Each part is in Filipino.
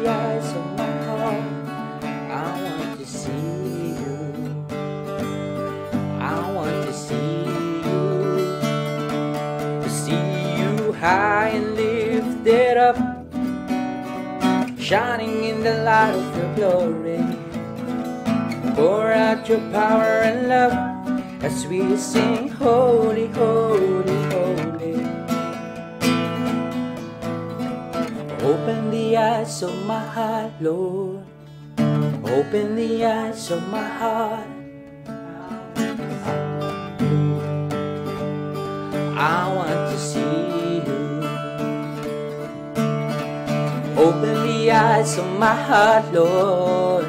eyes of my heart. I want to see you. I want to see you high and lifted up, shining in the light of your glory. Pour out your power and love as we sing, holy, holy, holy. Open the eyes of my heart, Lord. Open the eyes of my heart. I want to see you. Open the eyes of my heart, Lord.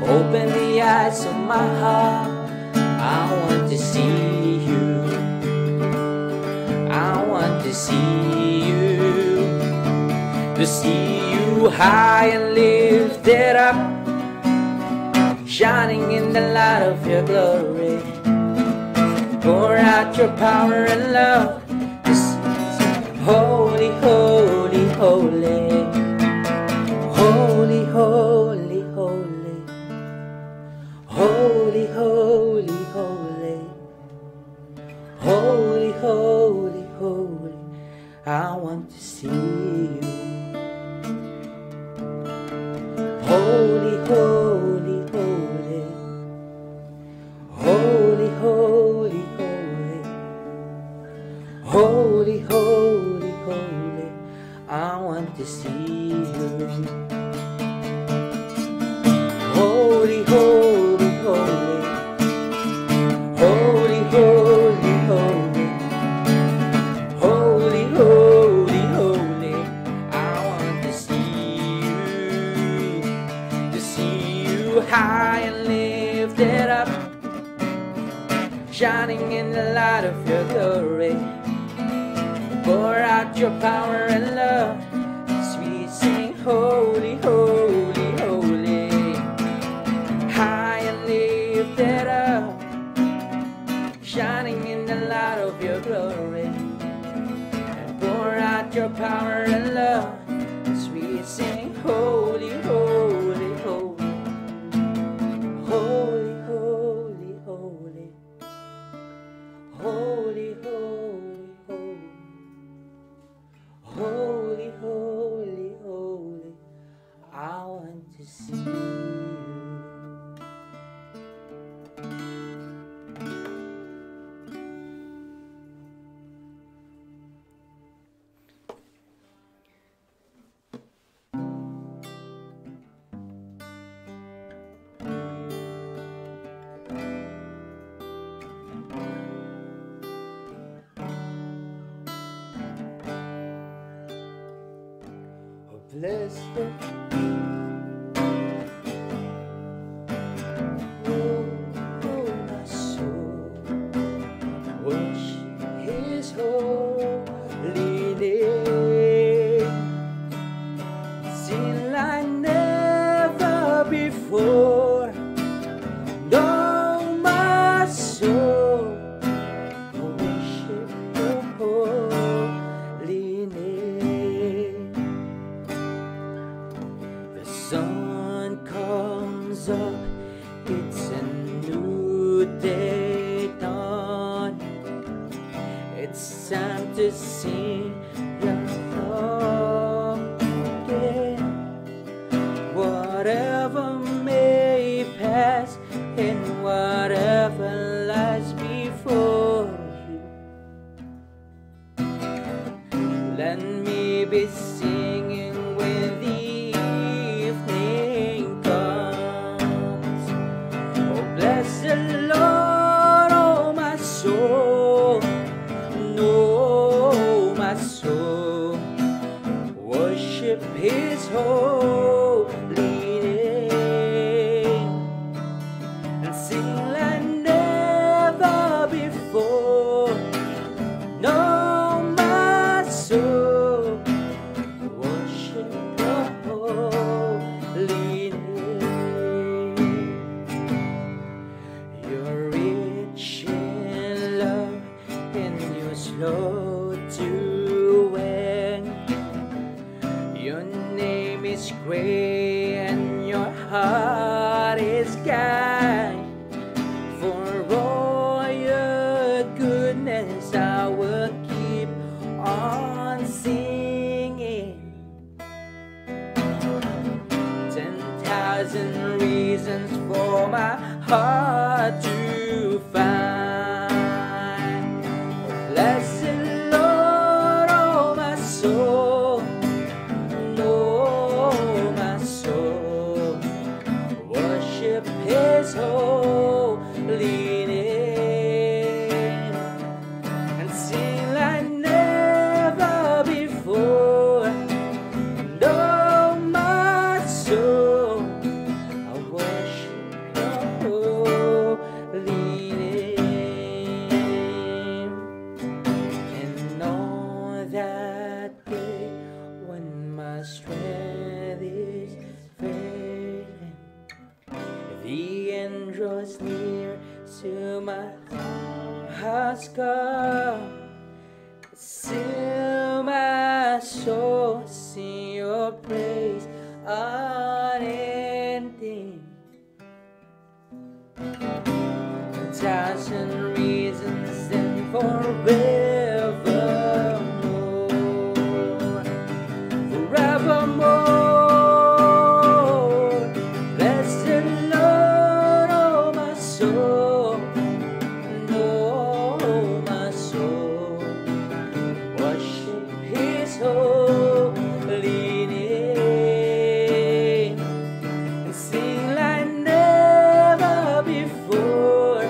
Open the eyes of my heart. I want to see you. I want to see you. To see you high and lifted up, shining in the light of your glory. Pour out your power and love. Holy, holy, holy. Holy, holy, holy. Holy, holy, holy. Holy, holy, holy. I want to see you. Holy, holy, holy. Holy, holy, holy. Holy, holy, holy. I want to see you. Holy, holy, holy. Holy, holy, holy. Holy, holy, holy. I want to see you high and lifted up, shining in the light of your glory. Pour out your power and love as we sing, holy, holy, holy. High and lifted up, shining in the light of your glory. Pour out your power and love as we sing, holy, holy, holy. Holy, holy, holy. Holy, holy, holy. Holy, holy, holy. I want to see you. Bless the my soul, worship His holy name. Sing like never before. No, my soul, worship Your holy name. The sun comes up, it's a new day dawn. It's time to sing your song again. Whatever may pass and whatever lies before you, let me be singing when the evening comes. Oh, bless the Lord, oh my soul. No, my soul, worship His holy name. and your heart is kind. For all your goodness, I will keep on singing. 10,000 reasons for my heart to find. Blessed Lord, oh my soul, oh my soul, worship His holy name and sing like never before. And oh my soul, I worship Your holy name. And on that day when my strength is failing, the end draws near to my heart's come. Still my soul sing Your praise unending. 1,000 reasons and forevermore, forevermore. Blessed Lord, oh my soul, oh my soul, worship His holy name and sing like never before.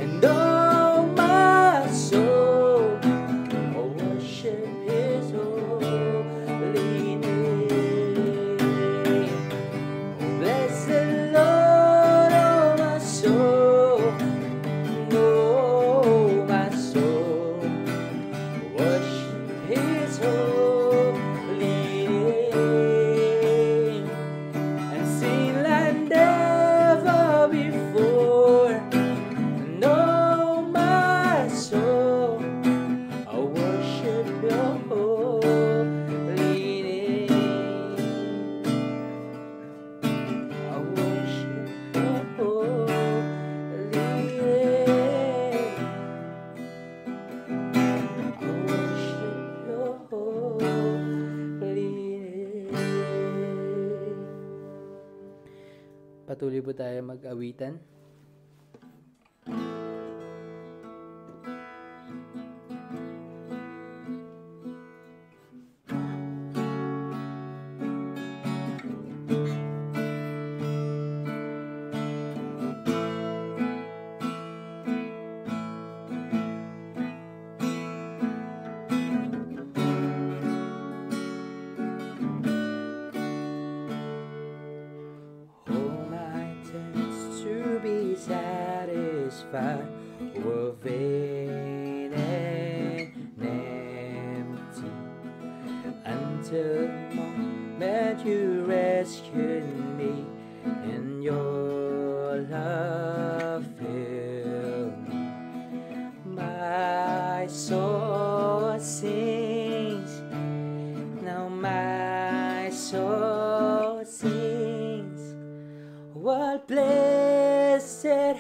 And oh my soul, oh worship His holy name. Blessed Lord, oh my soul, oh my soul, worship His holy name and sing like never before. And oh my soul, I worship Your holy name. I worship Your holy name. I worship Your holy name. Patuloy po tayo mag-awitan. All my attempts to be satisfied were vain and empty until the moment You rescued me and Your love filled me. My soul sings, now my soul sings. What blessed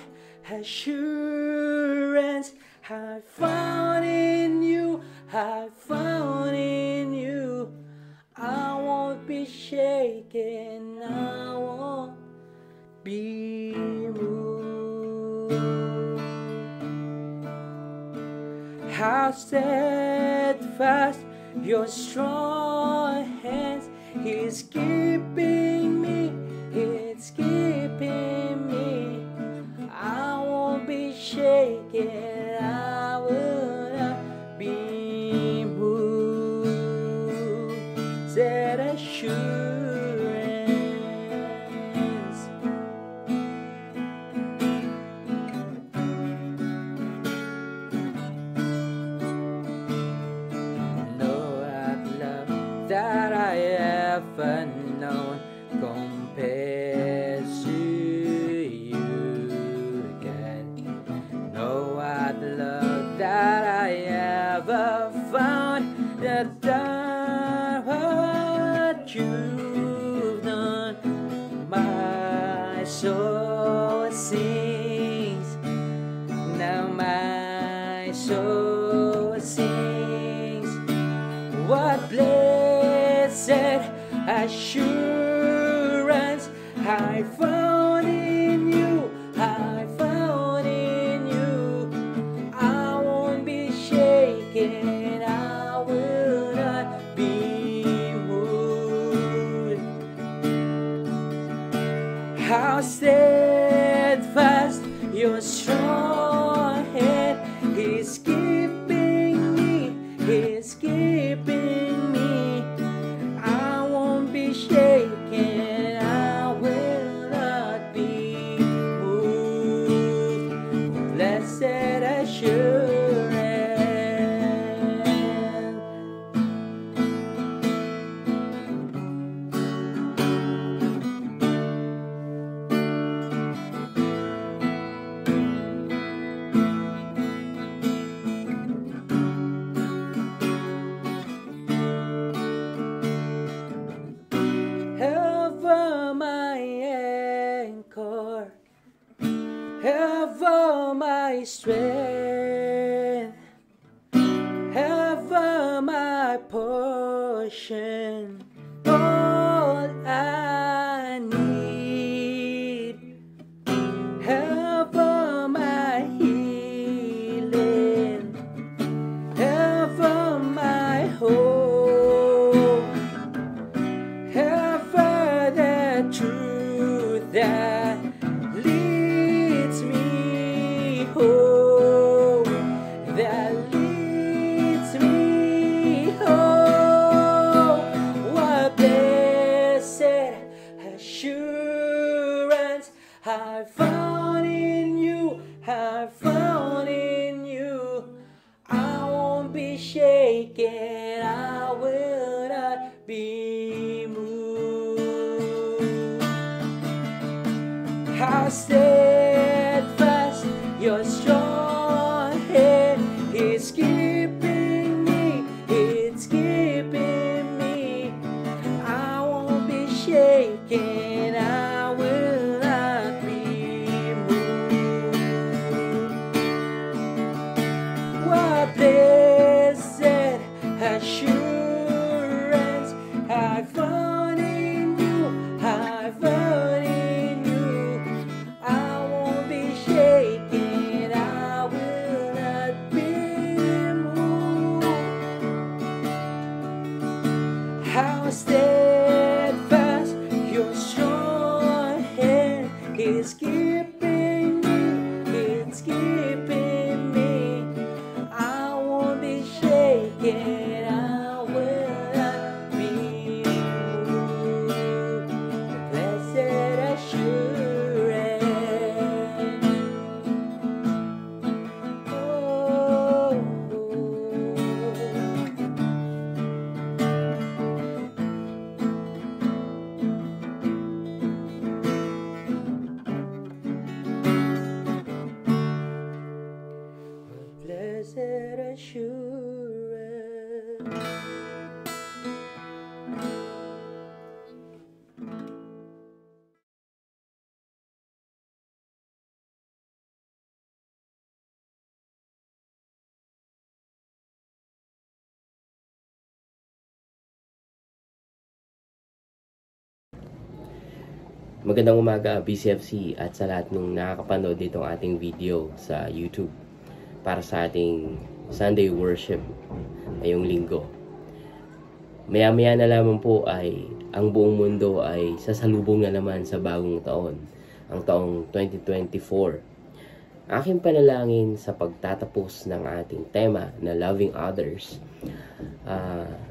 assurance I found in You, I found in You. I won't be shaken, I won't be moved. How steadfast Your strong hands is keeping me, it's keeping me. I won't be shaken, I will not be moved. That assurance. No other love that I ever known compares to You, God. No other assurance I found in you, I found in you. I won't be shaken, I will not be moved. How steadfast your strong hand is keeping me, is keeping me. I won't be shaken, I will not be moved. Blessed assurance. Ever my anchor, ever my strength, ever my portion, all I need, ever my healing, ever my hope, ever the truth that leads me home, that leads me home. What blessed assurance I found in you, I found in you. I won't be shaken, I will not be moved. How steadfast your strong hand is keeping me, it's keeping me. I won't be shaken, I will not be moved. What blessed assurance I found in you, I found in you. I won't be shaken, I will not be moved. How steadfast your strong hand is keeping me, it's keeping me. I won't be shaken, I will not be moved. Blessed assurance. Oh, blessed assurance. Magandang umaga BCFC at sa lahat ng nakakapanood nitong ating video sa YouTube para sa ating Sunday worship ngayong linggo. Maya-maya na lamang po ay ang buong mundo ay sasalubong na naman sa bagong taon, ang taong 2024. Aking panalangin sa pagtatapos ng ating tema na Loving Others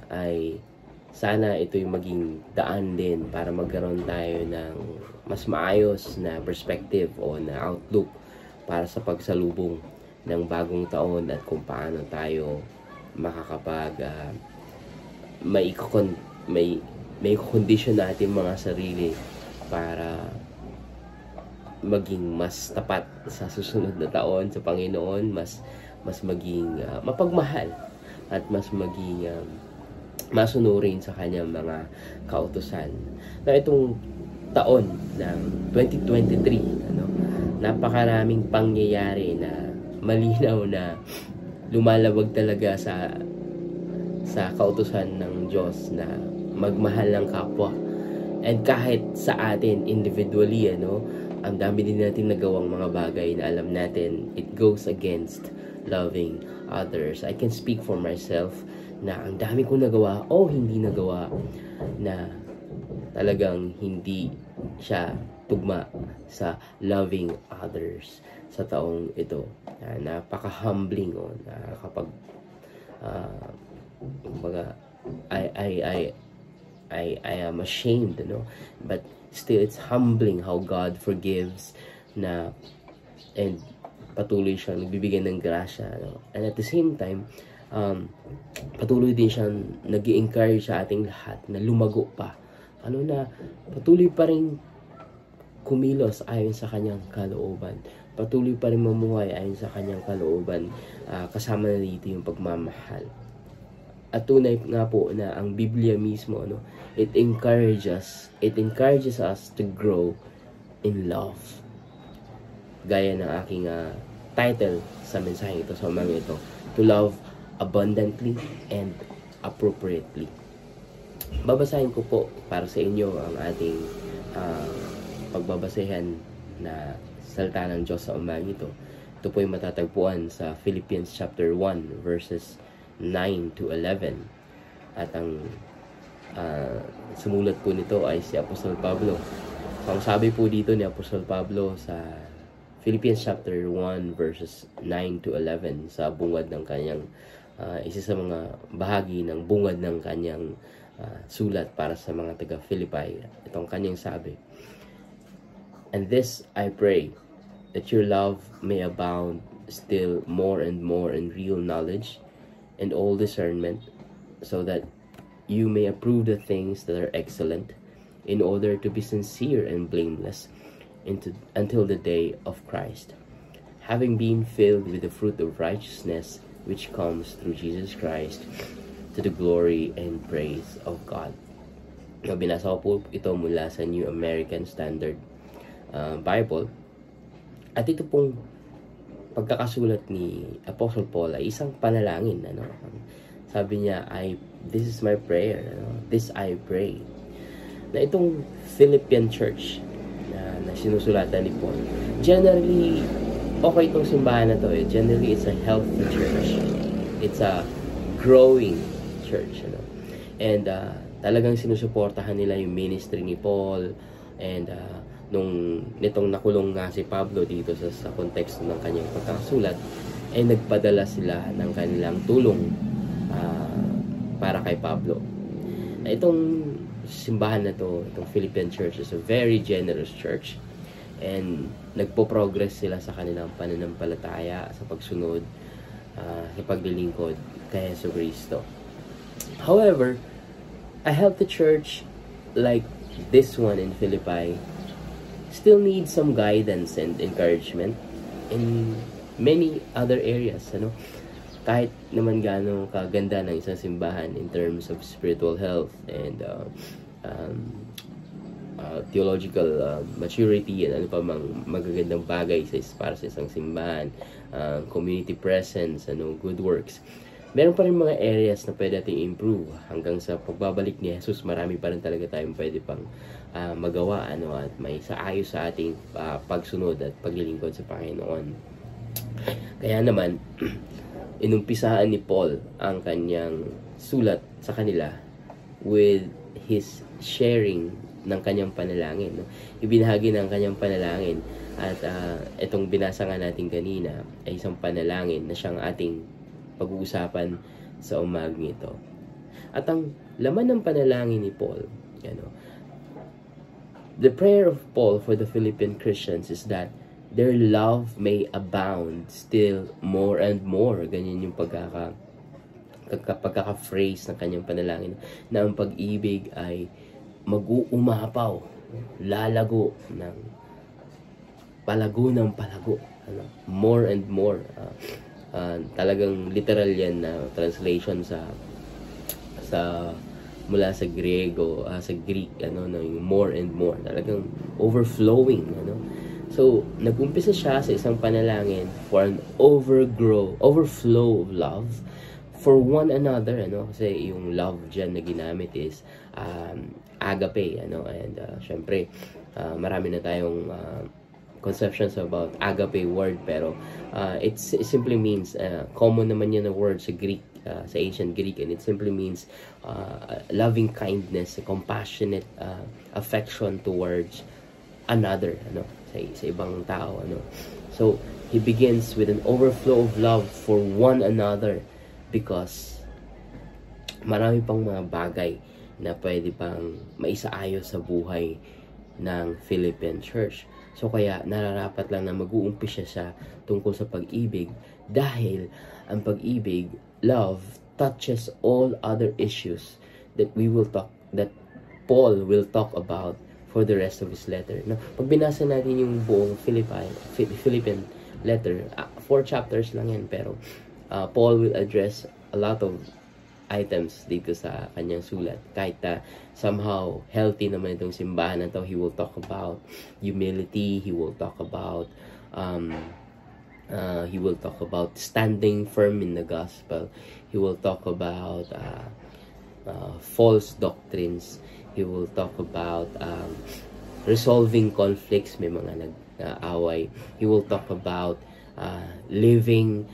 ay sana ito'y maging daan din para magkaroon tayo ng mas maayos na perspective o na outlook para sa pagsalubong ng bagong taon at kung paano tayo makakapag may condition natin mga sarili para maging mas tapat sa susunod na taon sa Panginoon, mas maging mapagmahal at mas maging masunurin sa kanyang mga kautusan. Na itong taon ng 2023, napakaraming pangyayari na malinaw na lumalabag talaga sa kautusan ng Diyos na magmahal ng kapwa And kahit sa atin individually, ang dami din natin nagawang mga bagay na alam natin it goes against loving others. I can speak for myself na ang dami kong nagawa o hindi nagawa na talagang hindi siya tugma sa loving others sa taong ito. Napaka-humbling na kapag I am ashamed, but still it's humbling how God forgives and patuloy siyang nagbibigay ng grasya, and at the same time patuloy din siyang nag-i-encourage sa ating lahat na lumago pa, na patuloy pa rin kumilos ayon sa kanyang kalooban, patuloy pa rin mamuhay ayon sa kanyang kalooban, kasama na dito yung pagmamahal. At tunay nga po na ang Biblia mismo, it encourages us to grow in love. Gaya ng aking title sa mensahe ito, sa umaga ito, to love abundantly and appropriately. Babasahin ko po para sa inyo ang ating pagbabasehan na salita ng Diyos sa umaga ito. Ito po ay matatagpuan sa Philippians chapter 1 verses 9 to 11. At ang sumulat po nito ay si Apostol Pablo. Ang sabi po dito ni Apostol Pablo sa Philippians chapter 1 verses 9 to 11 sa bungad ng kanyang isa sa mga bahagi ng bungad ng kanyang sulat para sa mga taga Philippi. Itong kanyang sabi, "And this I pray, that your love may abound still more and more in real knowledge and all discernment, so that you may approve the things that are excellent, in order to be sincere and blameless until the day of Christ, having been filled with the fruit of righteousness which comes through Jesus Christ, to the glory and praise of God." Binasa ko po ito mula sa New American Standard Bible. At ito pong pagkakasulat ni Apostle Paul ay isang panalangin. Sabi niya, this is my prayer. This I pray. Na itong Philippian church na sinusulatan ni Paul, generally, okay itong simbahan na to. Generally, it's a healthy church. It's a growing church. And talagang sinusuportahan nila yung ministry ni Paul. And nitong nakulong nga si Pablo dito sa konteksto ng kanyang pagkakasulat, ay nagpadala sila ng kanilang tulong para kay Pablo. Itong simbahan na to, itong Philippian church, is a very generous church, and nagpo-progress sila sa kanilang pananampalataya, sa pagsunod, sa paglilingkod kay Jesucristo. However, a healthy church like this one in Philippi still needs some guidance and encouragement in many other areas. Kahit naman gaano kaganda ng isang simbahan in terms of spiritual health and theological maturity and ano pa mang magagandang bagay para sa isang simbahan, community presence, good works, meron pa rin mga areas na pwede natin improve. Hanggang sa pagbabalik ni Jesus, marami pa rin talaga tayong pwede pang magawa, at may saayos sa ating pagsunod at paglilingkod sa Panginoon. Kaya naman, inumpisaan ni Paul ang kanyang sulat sa kanila with his sharing ng kanyang panalangin. Ibinahagi ng kanyang panalangin, at itong binasa nga natin kanina ay isang panalangin na siyang ating pag-uusapan sa umagang ito. At ang laman ng panalangin ni Paul, the prayer of Paul for the Philippian Christians is that their love may abound still more and more. Ganyan yung pagkaka-phrase ng kanyang panalangin, na ang pag-ibig ay mag-uumapaw, lalago ng palago, more and more. Talagang literal yan na translation sa mula sa Griego, sa Greek, yung more and more, talagang overflowing, So, nag-umpisa siya sa isang panalangin for an overflow of love for one another, kasi yung love dyan na ginamit is agape, ano, and syempre marami na tayong conceptions about agape word, pero it simply means common naman yan na word sa Greek, sa ancient Greek, and it simply means loving kindness, compassionate affection towards another, ano, sa ibang tao, ano. So he begins with an overflow of love for one another, because marami pang mga bagay na pwede pang maisaayos sa buhay ng Philippine Church. So kaya nararapat lang na mag-uumpisa siya tungkol sa pag-ibig, dahil ang pag-ibig, love, touches all other issues that Paul will talk about for the rest of his letter. No? Pag binasa natin yung buong Philippian letter, 4 chapters lang yan, pero Paul will address a lot of items dito sa kanyang sulat. Kahit somehow healthy naman itong simbahan na to, he will talk about humility, he will talk about standing firm in the gospel, he will talk about false doctrines, he will talk about resolving conflicts, may mga nag-away, he will talk about living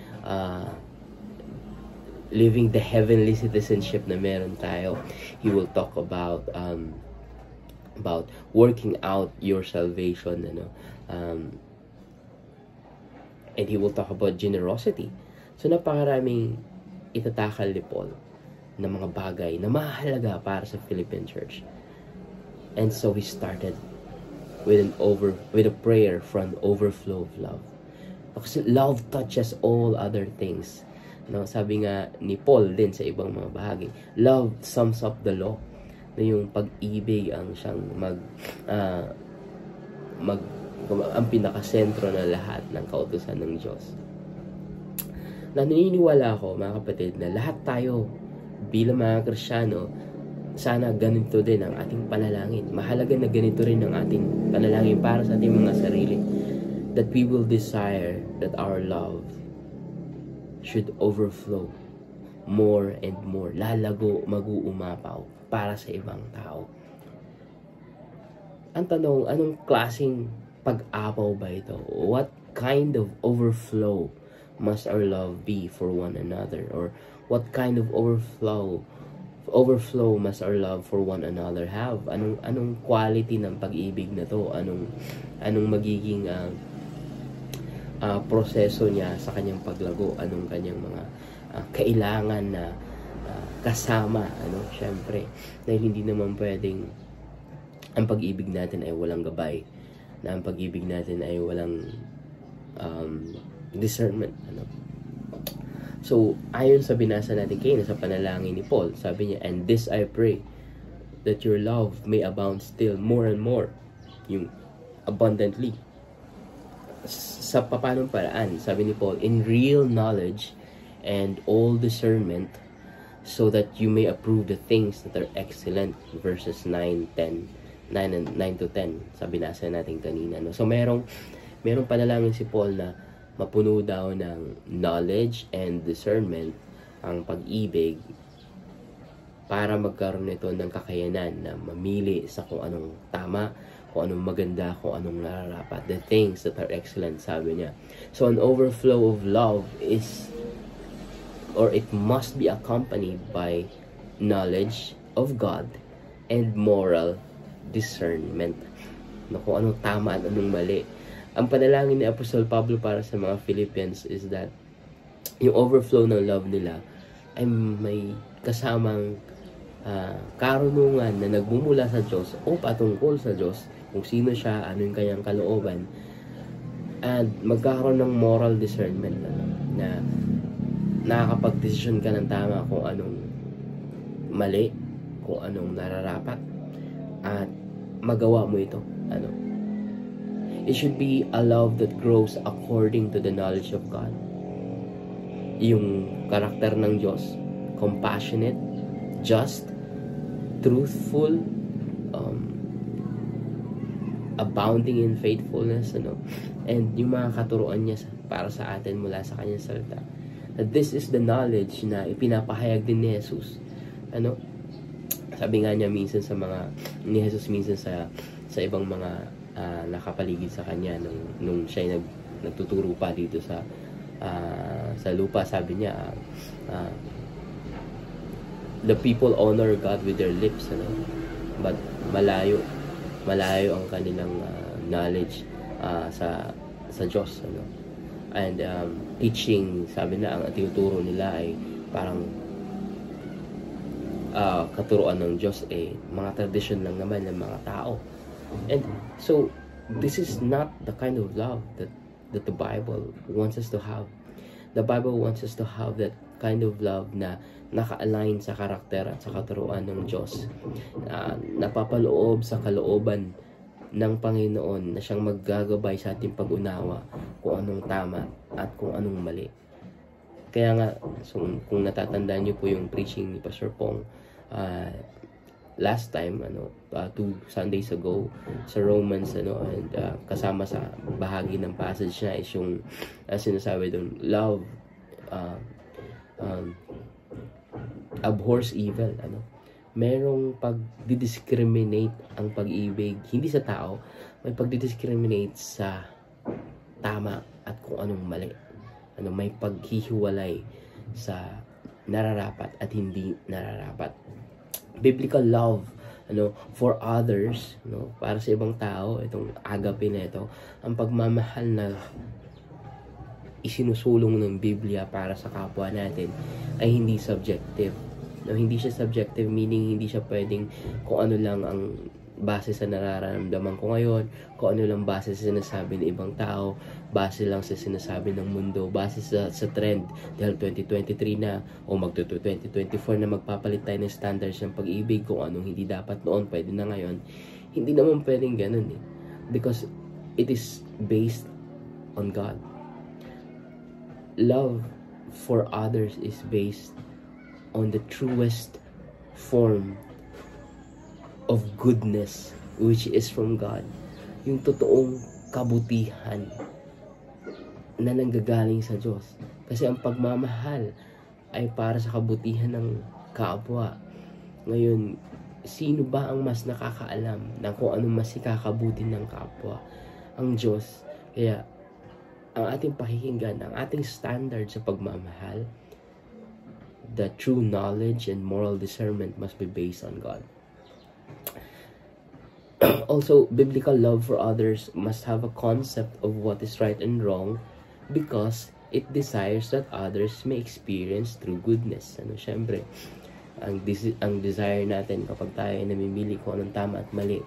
the heavenly citizenship na meron tayo. He will talk about working out your salvation, ano, and he will talk about generosity. So napakaraming itatakal ni Paul na mga bagay na mahalaga para sa Philippine Church. And so he started with a prayer for an overflow of love. Because love touches all other things. No, sabi nga ni Paul din sa ibang mga bahagi, love sums up the law. Na yung pag-ibig ang siyang ang pinakasentro na lahat ng kautusan ng Diyos. Naniniwala ako, mga kapatid, na lahat tayo bilang mga Kristiyano, sana ganito din ang ating panalangin. Mahalaga na ganito rin ang ating panalangin para sa ating mga sarili. That we will desire that our love should overflow more and more, lalago, mag-uumapaw para sa ibang tao. Ang tanong, anong klaseng pag-apaw ba ito? What kind of overflow must our love be for one another? Or what kind of overflow must our love for one another have? Anong quality ng pag-ibig na to? Anong magiging proseso niya sa kanyang paglago, anong kanyang mga kailangan na kasama, ano, syempre, dahil hindi naman pwedeng ang pag-ibig natin ay walang gabay, na ang pag-ibig natin ay walang discernment, ano. So ayon sa binasa natin kayo sa panalangin ni Paul, sabi niya, and this I pray, that your love may abound still more and more, yung abundantly. Sa papanong paraan, sabi ni Paul, in real knowledge and all discernment, so that you may approve the things that are excellent. Verses 9 to 10, sabi nasa natin kanina, no? So merong panalangin si Paul na mapuno daw ng knowledge and discernment ang pag-ibig, para magkaroon nito ng kakayanan na mamili sa kung anong tama, kung anong maganda, kung anong nararapat, the things that are excellent, sabi niya. So an overflow of love it must be accompanied by knowledge of God and moral discernment, na kung anong tama at anong mali. Ang panalangin ni Apostol Pablo para sa mga Philippians is that yung overflow ng love nila ay may kasamang karunungan na nagmumula sa Diyos o patungkol sa Diyos, kung sino siya, ano yung kanyang kalooban, and magkakaroon ng moral discernment, na nakakapag-desisyon ka ng tama kung anong mali, kung anong nararapat, at magawa mo ito, ano. It should be a love that grows according to the knowledge of God. Yung karakter ng Diyos, compassionate, just, truthful, abounding in faithfulness, ano, and yung mga katuruan niya para sa atin mula sa kanyang salita. That this is the knowledge na ipinapahayag din ni Jesus, ano. Sabi nga niya minsan ni Jesus minsan sa ibang mga nakapaligid sa kanya nung siya nagtuturo pa dito sa lupa, sabi niya, the people honor God with their lips, but malayo ang kanilang knowledge sa Diyos, and teaching, sabi na, ang tinuturo nila ay parang katuruan ng Diyos, mga tradisyon lang naman ng mga tao. And so this is not the kind of love that the Bible wants us to have. The Bible wants us to have that kind of love na naka-align sa karakter at sa katuruan ng Diyos, napapaloob sa kalooban ng Panginoon na siyang maggagabay sa ating pag-unawa kung anong tama at kung anong mali. Kaya nga, so, kung natatandaan niyo po yung preaching ni Pastor Pong last time, 2 Sundays ago, sa Romans, and kasama sa bahagi ng passage na is yung sinasabi doon, love abhors evil. Merong pagdidiscriminate ang pag-ibig, hindi sa tao, may pagdidiscriminate sa tama at kung anong mali. May paghihiwalay sa nararapat at hindi nararapat. Biblical love, for others, para sa ibang tao, itong agape na ito, ang pagmamahal na isinusulong ng Biblia para sa kapwa natin ay hindi subjective. Hindi siya subjective, meaning hindi siya pwedeng kung ano lang ang base sa nararamdaman ko ngayon, kung ano lang base sa sinasabi ng ibang tao, base lang sa sinasabi ng mundo, base sa trend, dahil 2023 na, o magto-2024 na magpapalit tayo ng standards ng pag-ibig, kung anong hindi dapat noon, pwede na ngayon. Hindi naman pwedeng ganun because it is based on God. Love for others is based on the truest form of goodness, which is from God. Yung totoong kabutihan na nanggagaling sa Diyos. Kasi ang pagmamahal ay para sa kabutihan ng kapwa. Ngayon, sino ba ang mas nakakaalam ng kung ano mas ikakabuti ng kapwa? Ang Diyos. Kaya, ang ating pakikinggan, ang ating standard sa pagmamahal, the true knowledge and moral discernment must be based on God. Also, biblical love for others must have a concept of what is right and wrong because it desires that others may experience true goodness. Syempre, ang desire natin kapag tayo ay namimili kung anong tama at mali,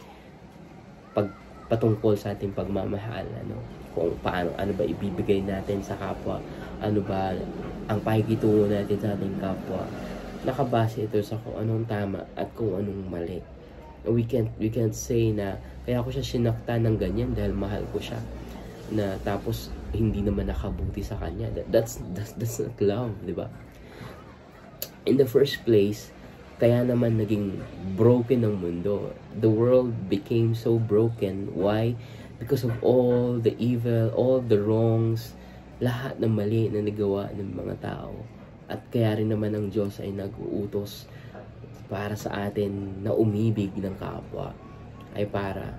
patungkol sa ating pagmamahal, kung paano, ano ba ibibigay natin sa kapwa, ano ba ang pakikitungo natin sa ating kapwa, nakabase ito sa kung anong tama at kung anong mali. We can't say na kaya ako siya sinakta ng ganyan dahil mahal ko siya, na tapos hindi naman nakabuti sa kanya. That's not love, di ba? In the first place, kaya naman naging broken ang mundo. The world became so broken. Why? Because of all the evil, all the wrongs, lahat ng mali na nagawa ng mga tao. At kaya rin naman ang Diyos ay nag-uutos para sa atin na umibig ng kapwa, ay para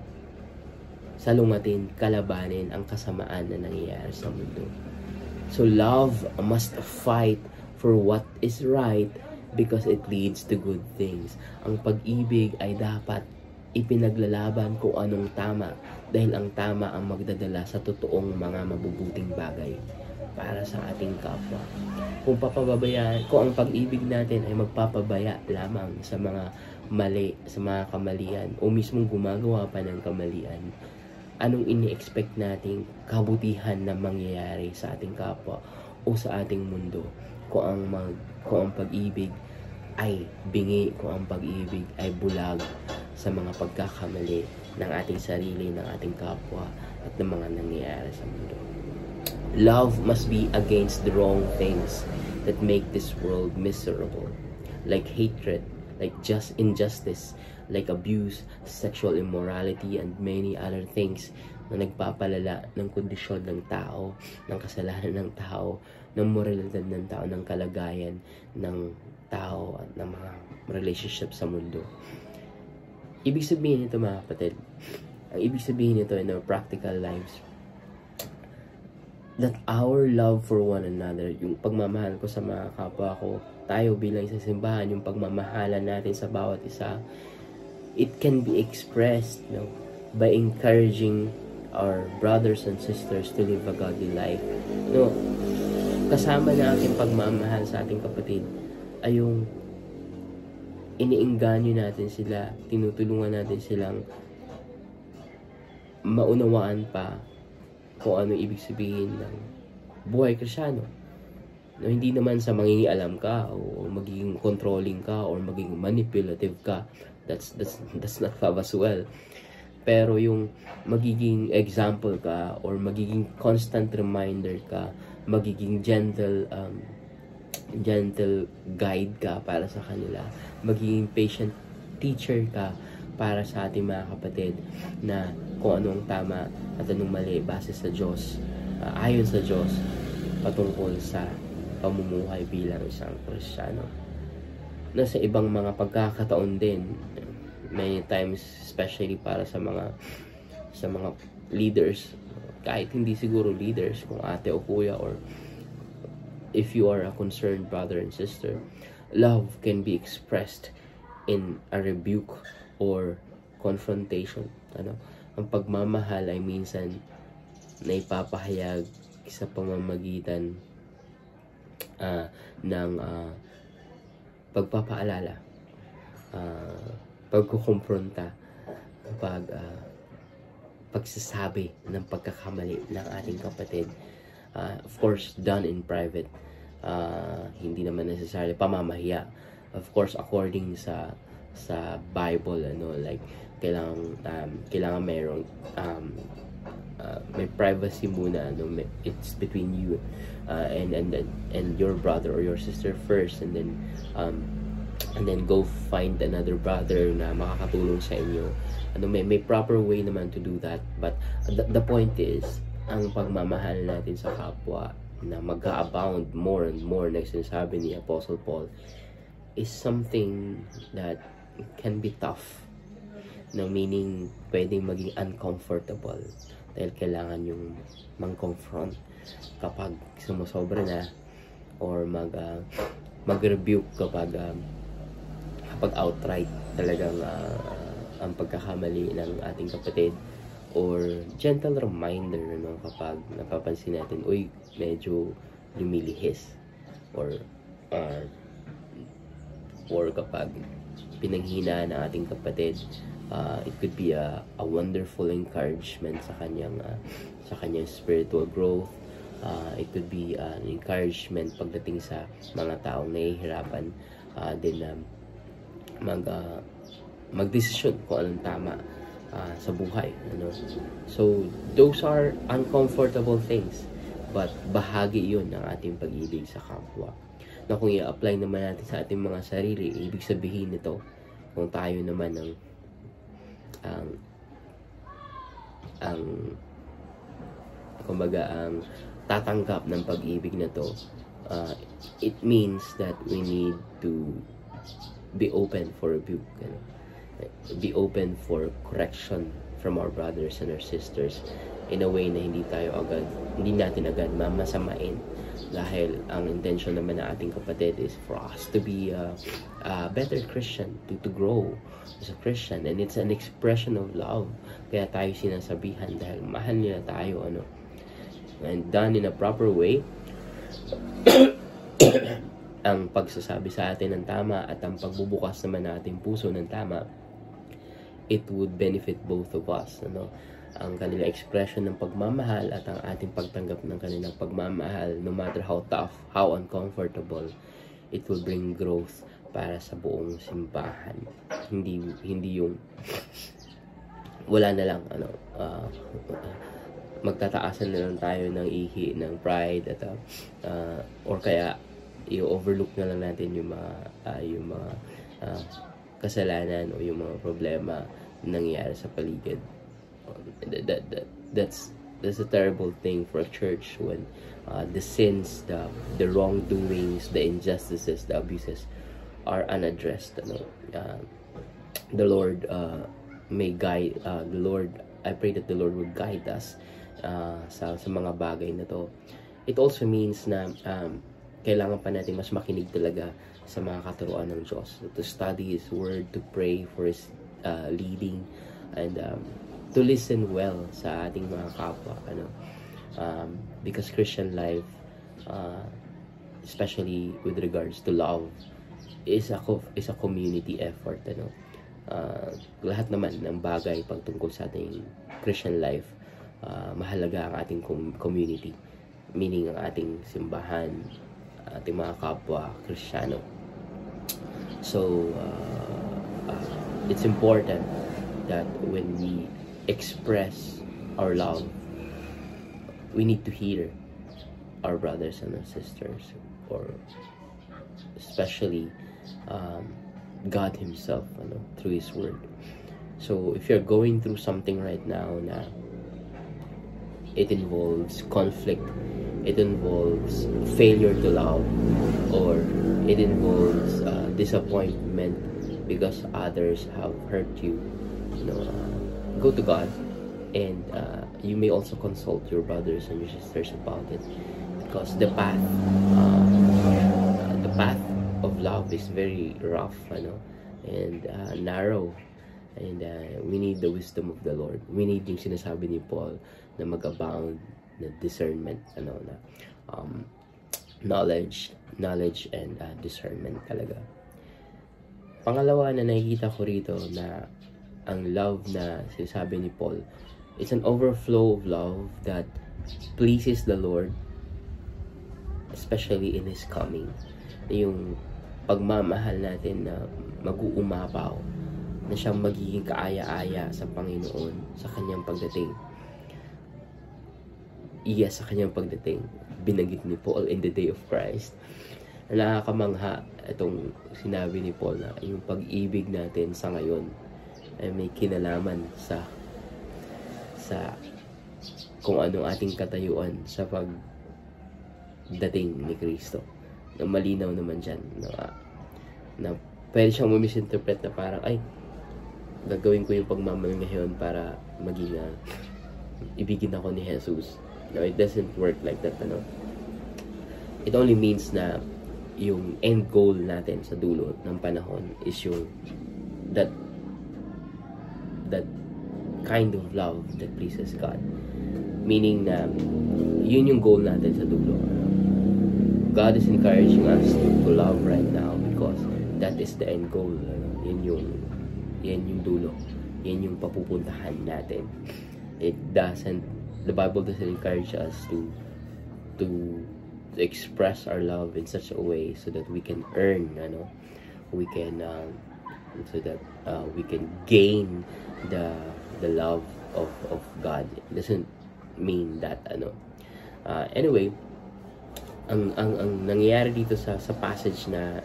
salungatin, kalabanin ang kasamaan na nangyayari sa mundo. So love must fight for what is right because it leads to good things. Ang pag-ibig ay dapat ipinaglalaban kung anong tama, dahil ang tama ang magdadala sa totoong mga mabubuting bagay para sa ating kapwa. Kung ang pag-ibig natin ay magpapabaya lamang sa mga mali, sa mga kamalian, o mismong gumagawa pa ng kamalian, anong ini-expect nating kabutihan na mangyayari sa ating kapwa o sa ating mundo kung ang pag-ibig ay bingi, kung ang pag-ibig ay bulag sa mga pagkakamali ng ating sarili, ng ating kapwa, at ng mga nangyayari sa mundo. Love must be against the wrong things that make this world miserable, like hatred, like injustice, like abuse, sexual immorality, and many other things na nagpapalala ng kondisyon ng tao, ng kasalanan ng tao, ng moralidad ng tao, ng kalagayan ng tao at ng mga relationship sa mundo. Ibig sabihin nito mga kapatid, ang ibig sabihin nito in our practical lives, that our love for one another, yung pagmamahal ko sa mga kapwa ko, tayo bilang sa simbahan, yung pagmamahalan natin sa bawat isa, it can be expressed, by encouraging our brothers and sisters to live a godly life. Kasama na ating pagmamahal sa ating kapatid ay yung iniengganyo natin sila, tinutulungan natin silang maunawaan pa kung ano ibig sabihin ng buhay Kristiyano. Hindi naman sa mangingialam ka o magiging controlling ka or magiging manipulative ka. That's not love as well. Pero yung magiging example ka or magiging constant reminder ka, magiging gentle guide ka para sa kanila, magiging patient teacher ka para sa ating mga kapatid na kung anong tama at anong mali base sa Diyos, ayon sa Diyos, patungkol sa pamumuhay bilang isang Kristiyano. Sa ibang mga pagkakataon din, many times, especially para sa mga leaders, kahit hindi siguro leaders, kung ate o kuya, or if you are a concerned brother and sister, love can be expressed in a rebuke or confrontation. Ang pagmamahal ay minsan na ipapahayag sa pamamagitan ng pagpapaalala, pagkukumpronta, pagsasabi ng pagkakamali ng ating kapatid. Of course, done in private. Hindi naman necessarily pamamahiya. Of course, according sa Bible, like kailangan mayroong may privacy muna, it's between you and your brother or your sister first, and then go find another brother na makakatulong sa inyo. May proper way naman to do that, but the point is, ang pagmamahal natin sa kapwa na mag-abound more and more, na sinasabi ni Apostle Paul, is something that can be tough. Meaning, pwedeng maging uncomfortable dahil kailangan yung mang-confront kapag sumusobra na, or mag-rebuke kapag outright talagang ang pagkakamali ng ating kapatid, or gentle reminder kapag napapansin natin, uy, medyo lumilihis, or kapag pinanghinaan ng ating kapatid, it could be a wonderful encouragement sa kanyang spiritual growth. It could be an encouragement pagdating sa mga taong nahihirapan din magdesisyon kung anong tama sa buhay. So those are uncomfortable things, but bahagi yun ng ating pag-ibig sa kapwa, na kung i-apply naman natin sa ating mga sarili, ibig sabihin nito, kung tayo naman ang tatanggap ng pag-ibig na to, it means that we need to be open for rebuke, be open for correction from our brothers and our sisters in a way na hindi natin agad mamasamain, dahil ang intention naman ng ating kapatid is for us to be a better Christian, to grow as a Christian, and it's an expression of love. Kaya tayo sinasabihan dahil mahal nila tayo, and done in a proper way. Ang pagsasabi sa atin ng tama at ang pagbubukas naman natin puso ng tama, it would benefit both of us. Ang kanilang expression ng pagmamahal at ang ating pagtanggap ng kanilang pagmamahal, no matter how tough, how uncomfortable, it will bring growth para sa buong simbahan. Hindi yung wala na lang, magtataasan na lang tayo ng ihi, ng pride, at or kaya i-overlook na lang natin yung mga kasalanan o yung mga problema nangyayari sa paligid. that's a terrible thing for a church when the sins, the wrongdoings, the injustices, the abuses are unaddressed. The Lord may guide. I pray that the Lord will guide us sa mga bagay na to. It also means na kailangan pa natin mas makinig talaga sa mga katuruan ng Diyos, to study His Word, to pray for His leading, and to listen well sa ating mga kapwa, because Christian life, especially with regards to love, is a community effort. Lahat naman ng bagay pagtungkol sa ating Christian life, mahalaga ang ating community, meaning ang ating simbahan, ating mga kapwa Kristiyano. So it's important that when we express our love, we need to hear our brothers and our sisters, or especially God Himself, through His Word. So if you're going through something right now na it involves conflict, it involves failure to love, or it involves disappointment because others have hurt you, go to God, and you may also consult your brothers and your sisters about it, because the path of love is very rough, and narrow, and we need the wisdom of the Lord. We need yung sinasabi ni Paul na mag-abound na discernment, knowledge and discernment talaga. Pangalawa na nakikita ko rito na ang love na sinasabi ni Paul, it's an overflow of love that pleases the Lord, especially in His coming. Yung pagmamahal natin na mag-uumapaw, na siyang magiging kaaya-aya sa Panginoon sa kanyang pagdating. Sa kanyang pagdating, binanggit ni Paul, in the day of Christ. Nakakamangha itong sinabi ni Paul na yung pag-ibig natin sa ngayon ay may kinalaman sa kung anong ating katayuan sa pagdating ni Kristo. Na malinaw naman dyan na pwede siyang misinterpret na parang gagawin ko yung pagmamahal ngayon para maging ibigin ako ni Jesus. No, it doesn't work like that. It only means na yung end goal natin sa dulo ng panahon is yung that kind of love that pleases God. Meaning na yun yung goal natin sa dulo. God is encouraging us to love right now because that is the end goal. Yan yung dulo. Yan yung papupuntahan natin. The Bible doesn't encourage us to express our love in such a way so that we can earn, we can so that we can gain the love of God. It doesn't mean that anyway, ang nangyayari dito sa passage na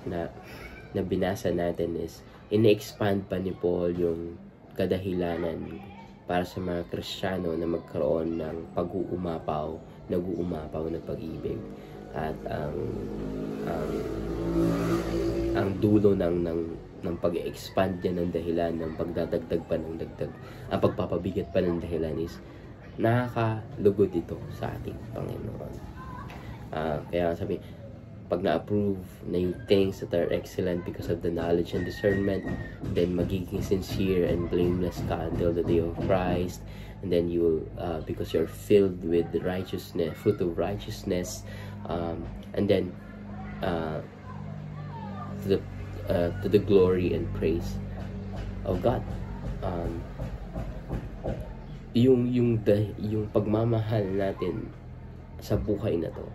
binasa natin is ine-expand pa ni Paul yung kadahilanan para sa mga Kristiyano na magkaroon ng nag-uumapaw na pag-ibig. At ang dulo ng pag-expand niya ng dahilan, ng pagdadagdag pa ng dagdag, ang pagpapabigat pa ng dahilan is nakakalugod ito sa ating Panginoon. Kaya sabi, pag na-approve na yung things that are excellent because of the knowledge and discernment, then magiging sincere and blameless ka until the day of Christ. And then you will, because you're filled with the righteousness, fruit of righteousness, and then to the glory and praise of God. Yung pagmamahal natin sa buhay na to,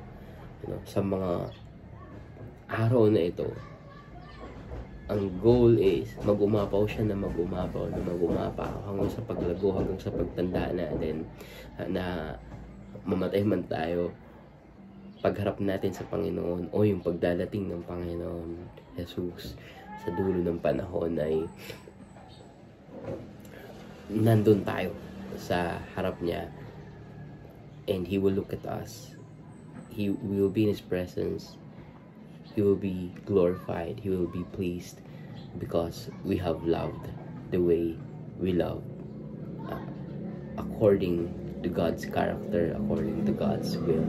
sa mga araw na ito, ang goal is mag-umapaw siya na mag-umapaw hanggang sa paglago, hanggang sa pagtanda natin, na mamatay man tayo, pagharap natin sa Panginoon o yung pagdadating ng Panginoon Jesus sa dulo ng panahon ay nandun tayo sa harap niya and He will look at us. We will be in His presence. He will be glorified. He will be pleased because we have loved the way we love, according to God's character, according to God's will.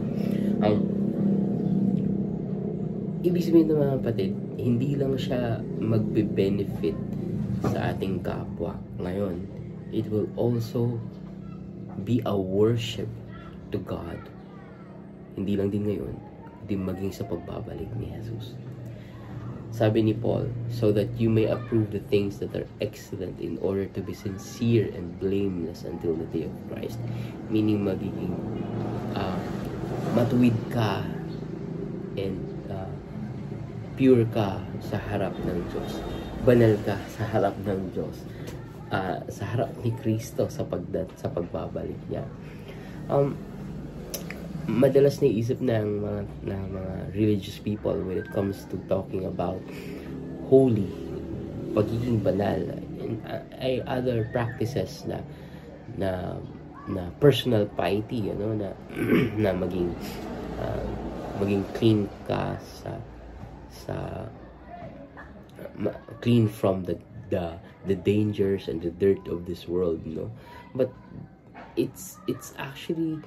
Ibig sabihin ng mga kapatid, hindi lang siya magbe-benefit sa ating kapwa ngayon. It will also be a worship to God. Hindi lang din ngayon, din maging sa pagbabalik ni Jesus. Sabi ni Paul, so that you may approve the things that are excellent in order to be sincere and blameless until the day of Christ. Meaning magiging matuwid ka and pure ka sa harap ng Diyos. Banal ka sa harap ng Diyos. Sa harap ni Kristo sa pagbabalik niya. Madalas naisip ng mga religious people when it comes to talking about holy, pagiging banal, and other practices na personal piety, na maging clean ka clean from the dangers and the dirt of this world, but it's actually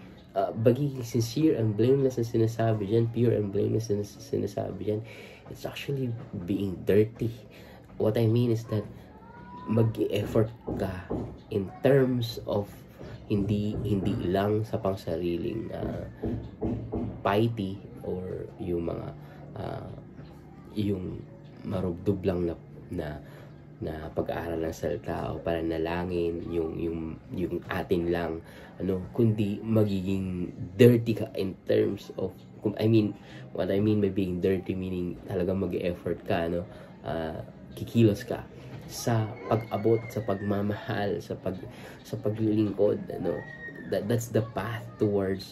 pagiging sincere and blameless na sinasabi dyan, pure and blameless na sinasabi dyan, it's actually being dirty. What I mean is that mag-effort ka in terms of hindi lang sa pangsariling piety or yung mga yung marubdob lang na pag-aaral ng salita o pananalangin, yung atin lang, kundi magiging dirty ka in terms of, what I mean by being dirty, meaning talagang mag-effort ka, kikilos ka sa pag-abot, sa pagmamahal, sa paglilingkod, that's the path towards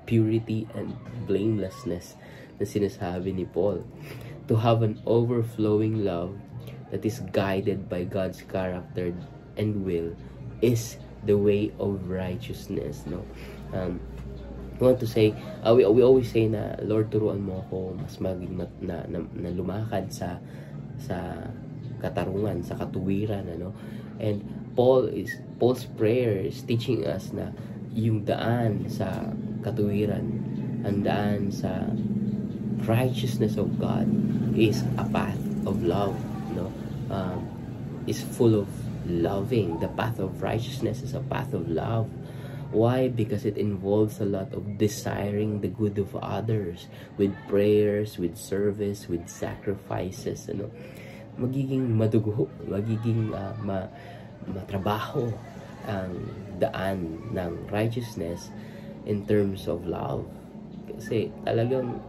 purity and blamelessness na sinasabi ni Paul. To have an overflowing love that is guided by God's character and will is the way of righteousness. I want to say, we always say na, Lord, turuan mo ako mas maging na lumakad sa katarungan, sa katuwiran, and Paul's prayer is teaching us na yung daan sa katuwiran, ang daan sa righteousness of God is a path of love, is full of loving. The path of righteousness is a path of love. Why? Because it involves a lot of desiring the good of others with prayers, with service, with sacrifices, magiging madugo, magiging matrabaho ang daan ng righteousness in terms of love. Kasi talagang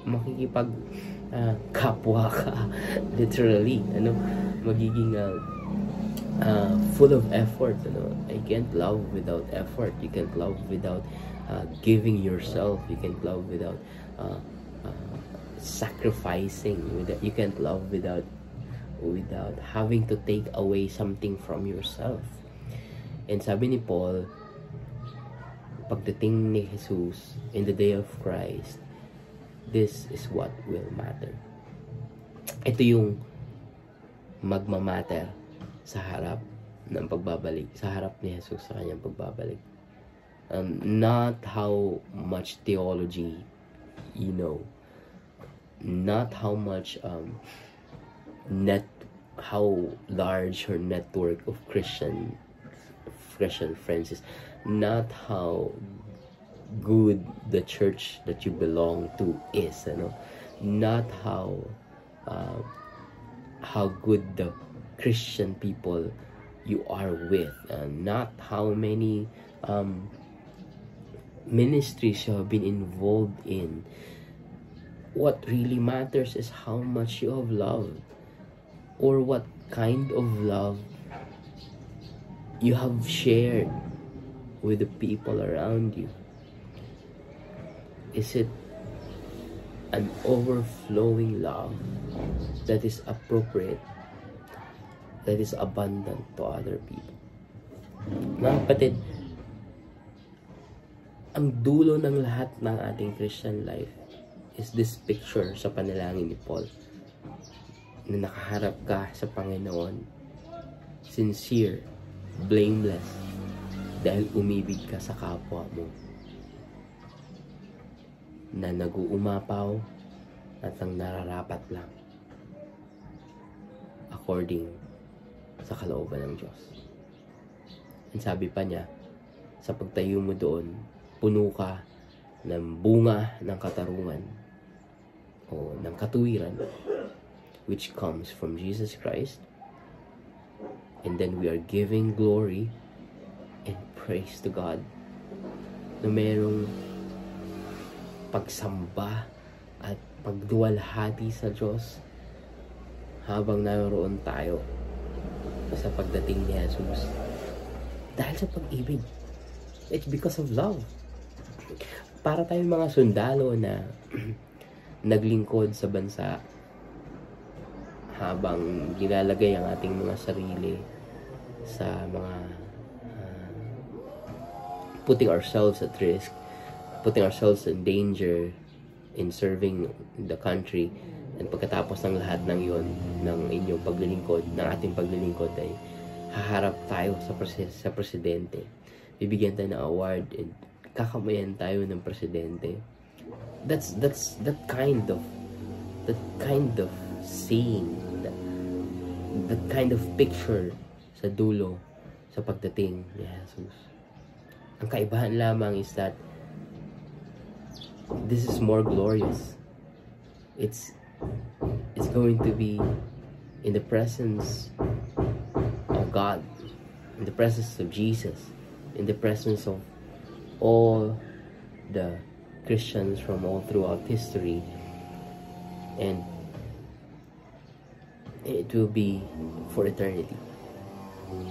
makikipag kapwa ka literally, magiging full of effort, I can't love without effort. You can't love without giving yourself. You can't love without sacrificing. You can't love without having to take away something from yourself. And sabi ni Paul, pagdating ni Jesus in the day of Christ, this is what will matter. Ito yung magmamatter sa harap ng pagbabalik, sa harap ni Jesus sa kanyang pagbabalik. Not how much theology you know, not how much how large your network of Christian friends is, not how good the church that you belong to is, not how good the Christian people you are with, not how many ministries you have been involved in. What really matters is how much you have loved, or what kind of love you have shared with the people around you. Is it an overflowing love that is appropriate, that is abundant to other people? Mga kapatid, ang dulo ng lahat ng ating Christian life is this picture sa panalangin ni Paul, na nakaharap ka sa Panginoon, sincere, blameless, dahil umibig ka sa kapwa mo, na nag-uumapaw at ang nararapat lang according sa kalooban ng Diyos. And sabi pa niya, sa pagtayo mo doon, puno ka ng bunga ng katarungan o ng katuwiran, which comes from Jesus Christ. And then we are giving glory and praise to God na mayroong pagsamba at pagduwalhati sa Diyos habang naroon tayo sa pagdating ni Jesus. Dahil sa pag-ibig. It's because of love. Para tayong mga sundalo na naglingkod sa bansa habang nilalagay ang ating mga sarili sa mga putting ourselves at risk, putting ourselves in danger in serving the country, and pagkatapos ng lahat ng yon, ng inyong paglilingkod, ng ating paglilingkod, ay haharap tayo sa presidente, bibigyan tayo ng award, and kakamayan tayo ng presidente. That's that kind of scene, that kind of picture sa dulo sa pagdating ni Jesus. Ang kaibahan lamang is that this is more glorious. It's going to be in the presence of God, in the presence of Jesus, in the presence of all the Christians from all throughout history, and it will be for eternity.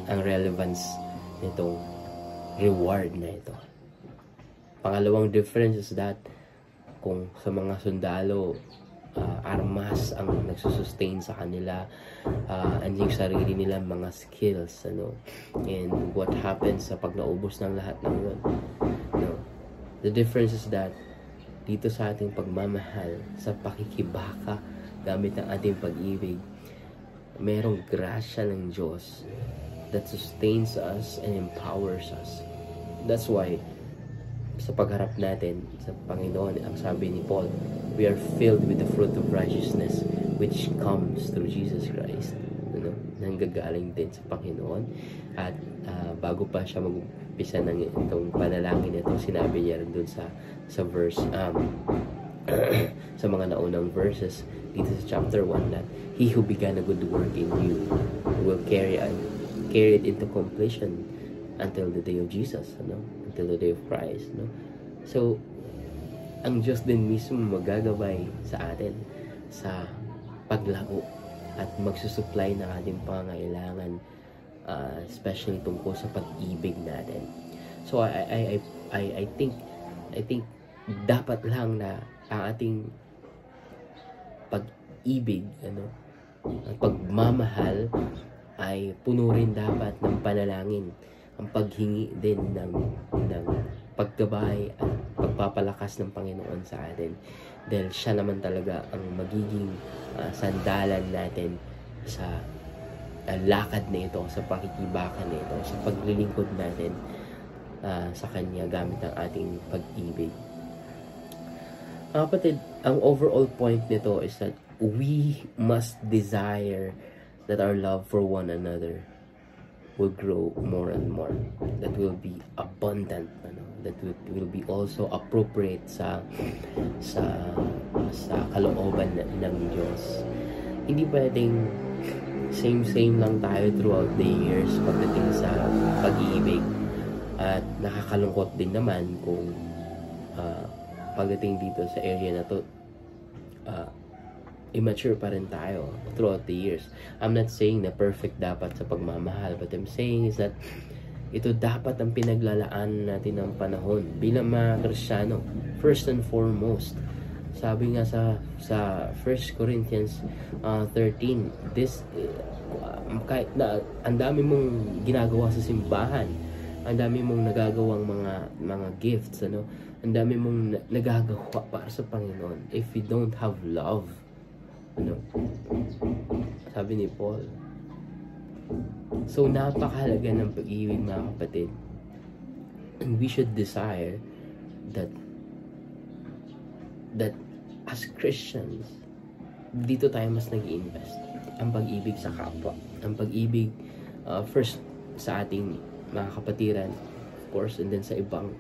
Ang relevance nitong reward na ito. Pangalawang difference is that kung sa mga sundalo, armas ang nagsusustain sa kanila, and yung sarili nila mga skills, and what happens sa pag naubos ng lahat ng yun. The difference is that dito sa ating pagmamahal, sa pakikibaka gamit ang ating pag-ibig, merong grasya ng Diyos that sustains us and empowers us. That's why sa pagharap natin sa Panginoon, ang sabi ni Paul, we are filled with the fruit of righteousness which comes through Jesus Christ. Nanggagaling din sa Panginoon. At bago pa siya mag-umpisa ng itong panalangin ito, sinabi niya rin dun sa verse sa mga naunang verses dito sa chapter 1, that He who began a good work in you will carry it into completion until the day of Jesus, until the day of Christ, So ang Diyos din mismo magagabay sa atin sa paglago at magsusupply ng ating pangangailangan, especially tungkol sa pag-ibig natin. So I think dapat lang na ang ating pag-ibig, ang pagmamahal ay puno rin dapat ng panalangin, ang paghingi din ng paggabay at pagpapalakas ng Panginoon sa atin, dahil siya naman talaga ang magiging sandalan natin sa lakad na ito, sa pakikibakan na ito, sa paglilingkod natin sa Kanya gamit ang ating pag-ibig. Kapatid, ang overall point nito is that we must desire that our love for one another will grow more and more, that will be abundant, that will be also appropriate sa kalooban ng Diyos. Hindi pwedeng same lang tayo throughout the years pagdating sa pag-ibig, at nakakalungkot din naman kung pagdating dito sa area na to, immature pa rin tayo throughout the years. I'm not saying na perfect dapat sa pagmamahal, but I'm saying is that ito dapat ang pinaglalaan natin ng panahon bilang mga Kristiyano. First and foremost, sabi nga sa 1 Corinthians 13, this kahit na ang dami mong ginagawa sa simbahan, Ang dami mong nagagawang mga gifts, ano? Ang dami mong nagagawa para sa Panginoon. If you don't have love, ano? Sabi ni Paul. So, napakahalaga ng pag-ibig, mga kapatid. And we should desire that as Christians, dito tayo mas nag-i-invest. Ang pag-ibig sa kapwa. Ang pag-ibig first sa ating mga kapatiran, of course, and then sa ibang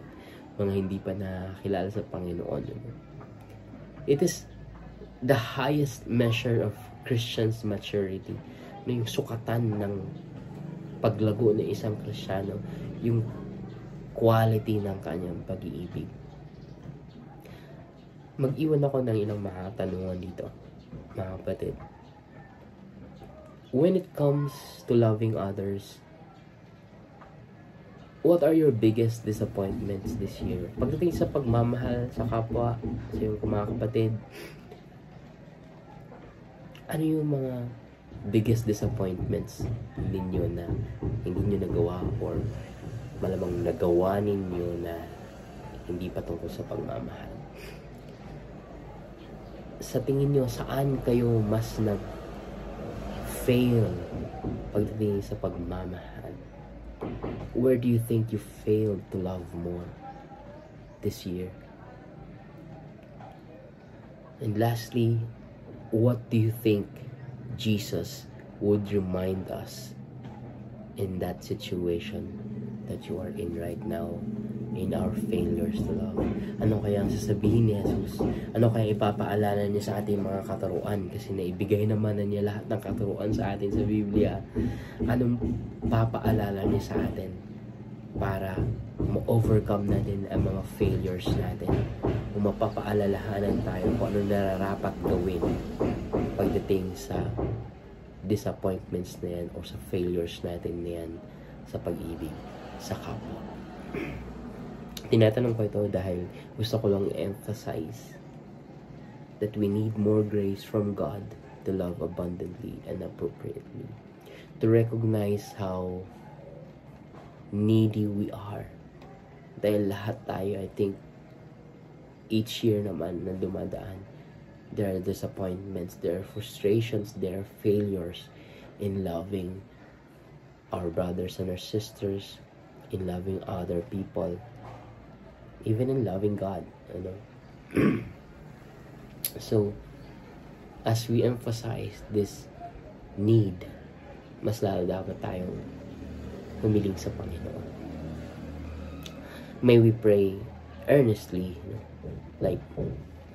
mga hindi pa nakilala sa Panginoon. It is the highest measure of Christian's maturity. Yung sukatan ng paglago ng isang Kristiyano, yung quality ng kanyang pag-iibig. Mag-iwan ako ng ilang mga tanungan dito, mga kapatid. When it comes to loving others, what are your biggest disappointments this year? Pagdating sa pagmamahal sa kapwa, sa iyong mga kapatid, ano yung mga biggest disappointments ninyo na hindi nyo nagawa or malamang nagawa ninyo na hindi pa tungkol sa pagmamahal? Sa tingin nyo, saan kayo mas nag-fail pagdating sa pagmamahal? Where do you think you failed to love more this year? And lastly, what do you think Jesus would remind us in that situation that you are in right now, in our failures to love? Ano kaya ang sasabihin ni Jesus? Ano kaya ipapaalala niya sa ating mga katuruan? Kasi naibigay naman na niya lahat ng katuruan sa atin sa Biblia. Anong papaalala niya sa atin para ma-overcome natin ang mga failures natin? O mapapaalalahanan tayo kung ano nararapat gawin pagdating sa disappointments na yan o sa failures natin na yan sa pag-ibig sa kapwa. Tinatanong ko ito dahil gusto ko lang emphasize that we need more grace from God to love abundantly and appropriately, to recognize how needy we are. Dahil lahat tayo, I think, each year naman na dumadaan, there are disappointments, there are frustrations, there are failures in loving our brothers and our sisters, in loving other people, even in loving God, you know. So, as we emphasize this need, mas lalo dapat tayong humiling sa Panginoon. May we pray earnestly, you know, like,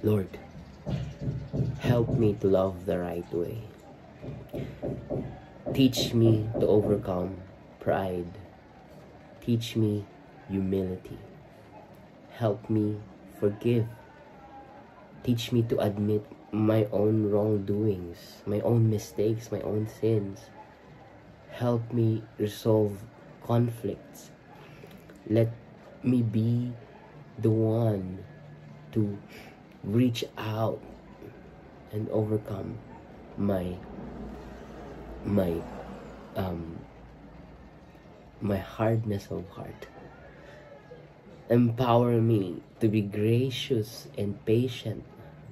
Lord, help me to love the right way. Teach me to overcome pride. Teach me humility. Help me forgive. Teach me to admit my own wrongdoings, my own mistakes, my own sins. Help me resolve conflicts. Let me be the one to reach out and overcome my hardness of heart. Empower me to be gracious and patient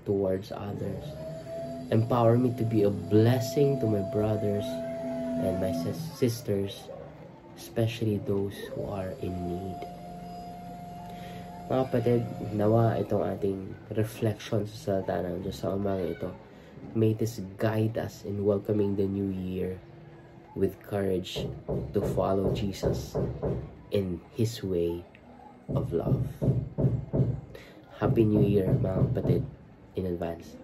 towards others. Empower me to be a blessing to my brothers and my sisters, especially those who are in need. Mga kapatid, nawa itong ating reflection sa salita ng Diyos sa umaga ito. May this guide us in welcoming the new year with courage to follow Jesus in His way of love. Happy New Year, mga kapatid, in advance.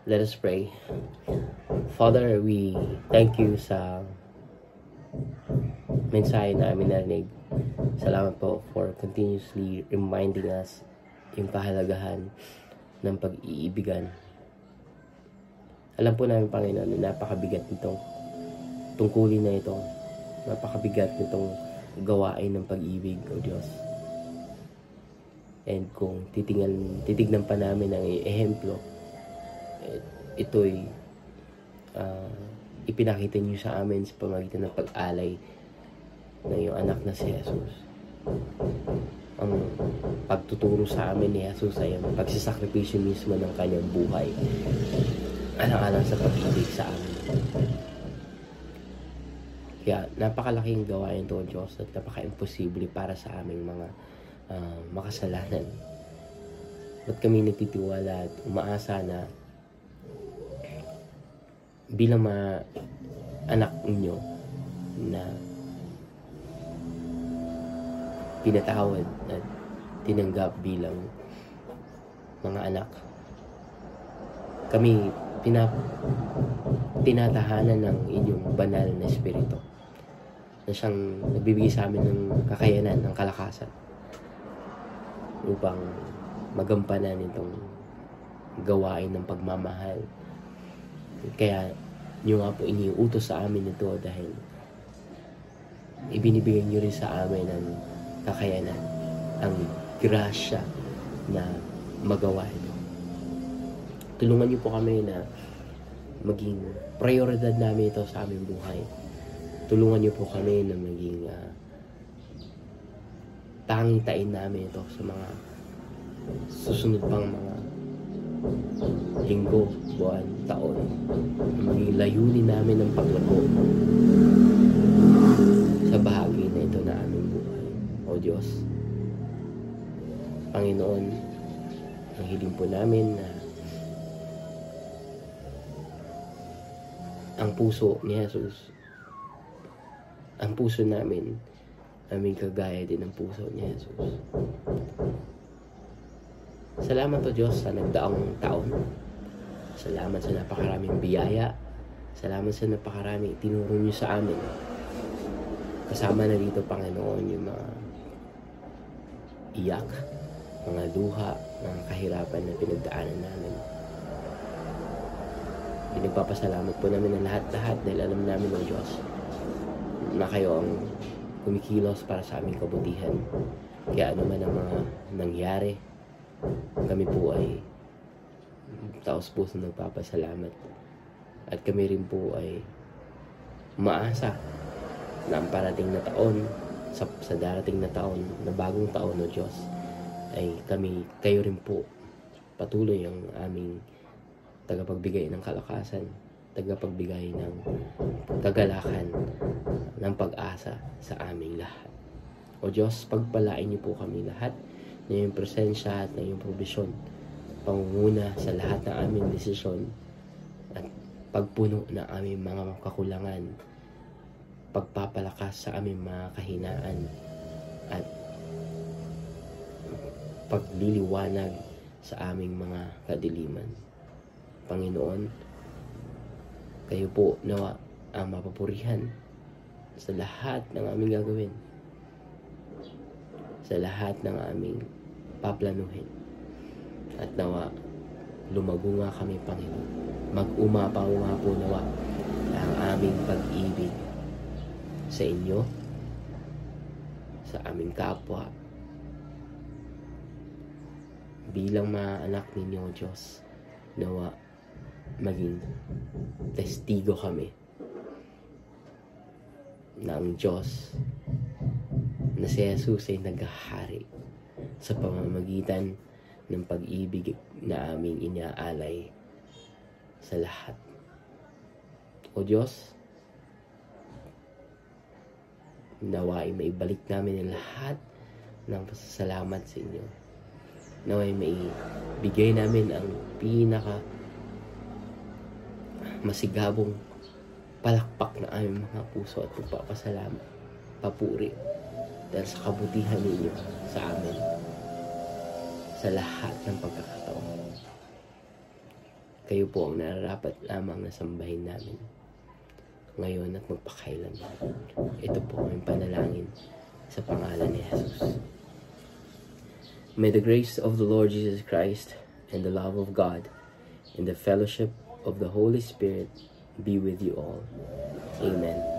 Let us pray. Father, we thank you sa mensahe na amin narinig. Salamat po for continuously reminding us yung kahalagahan ng pag-iibigan. Alam po namin, Panginoon, na napakabigat nitong tungkulin na ito. Napakabigat nitong gawain ng pag-ibig, O Diyos. And kung titignan pa namin ang ehemplo, ito'y ipinakita niyo sa amin sa pamagitan ng pag-alay ng iyong anak na si Jesus. Ang pagtuturo sa amin ni Jesus ay ang pagsisakripisyo mismo ng kanyang buhay, alang-alang sa pag-ibig sa amin. Kaya napakalaking gawain ito, Diyos, at napaka-imposible para sa aming mga makasalanan. Ba't kami nagtitiwala at umaasa na bilang mga anak ninyo na pinatawad at tinanggap bilang mga anak, kami tinatahanan ng inyong banal na espiritu na siyang nagbibigay sa amin ng kakayanan, ng kalakasan upang magampanan itong gawain ng pagmamahal. Kaya nyo nga po iniutos sa amin ito dahil ibinibigay nyo rin sa amin ang kakayanan, ang grasya na magawa ito. Tulungan nyo po kami na maging prioridad namin ito sa aming buhay. Tulungan nyo po kami na maging tangitain namin ito sa mga susunod pang mga linggo, buwan, taon. Maging layunin namin ng paglago sa bahagi na ito na aming buhay. O Diyos, Panginoon, ang hiling po namin na ang puso ni Jesus, ang puso namin, aming kagaya din ng puso ni Jesus. Salamat o Diyos sa nagdaang taon. Salamat sa napakaraming biyaya. Salamat sa napakaraming tinuro niyo sa amin. Kasama na dito, Panginoon, yung mga iyak, mga luha, mga kahirapan na pinagdaanan namin. Pinagpapasalamat po namin ang lahat-lahat dahil alam namin, O Diyos, na kayo ang kumikilos para sa aming kabutihan. Kaya ano man ang mga nangyari, kami po ay taos-puso nagpapasalamat. At kami rin po ay umaasa na ang parating na taon, sa darating na taon, na bagong taon, O Diyos, ay kayo rin po patuloy ang aming tagapagbigay ng kalakasan, tagapagbigay ng kagalakan, ng pag-asa sa aming lahat. O Diyos, pagpalain niyo po kami lahat na iyong presensya at na iyong provisyon, pangunguna sa lahat ng aming desisyon at pagpuno ng aming mga kakulangan, pagpapalakas sa aming mga kahinaan at pagliliwanag sa aming mga kadiliman. Panginoon, kayo po nawa ang mapapurihan sa lahat ng aming gagawin, sa lahat ng aming paplanuhin, at nawa lumago nga kami, Panginoon. Mag-umapaw nga po nawa ang aming pag-ibig sa inyo, sa aming kapwa, bilang mga anak ninyo, Diyos. Nawa maging testigo kami na ang Diyos na si Jesus ay naghahari sa pamamagitan ng pag-ibig na aming inaalay sa lahat. O Diyos, naway maibalik namin ang lahat ng pasasalamat sa inyo. Naway maibigay namin ang pinaka masigabong palakpak na aming mga puso at pagpapasalamat, papuri dahil sa kabutihan ninyo sa amin sa lahat ng pagkakataon. Kayo po ang nararapat lamang na sambahin namin ngayon at magpakailanman. Ito po ang panalangin sa pangalan ni Jesus. May the grace of the Lord Jesus Christ and the love of God and the fellowship of the Holy Spirit be with you all. Amen.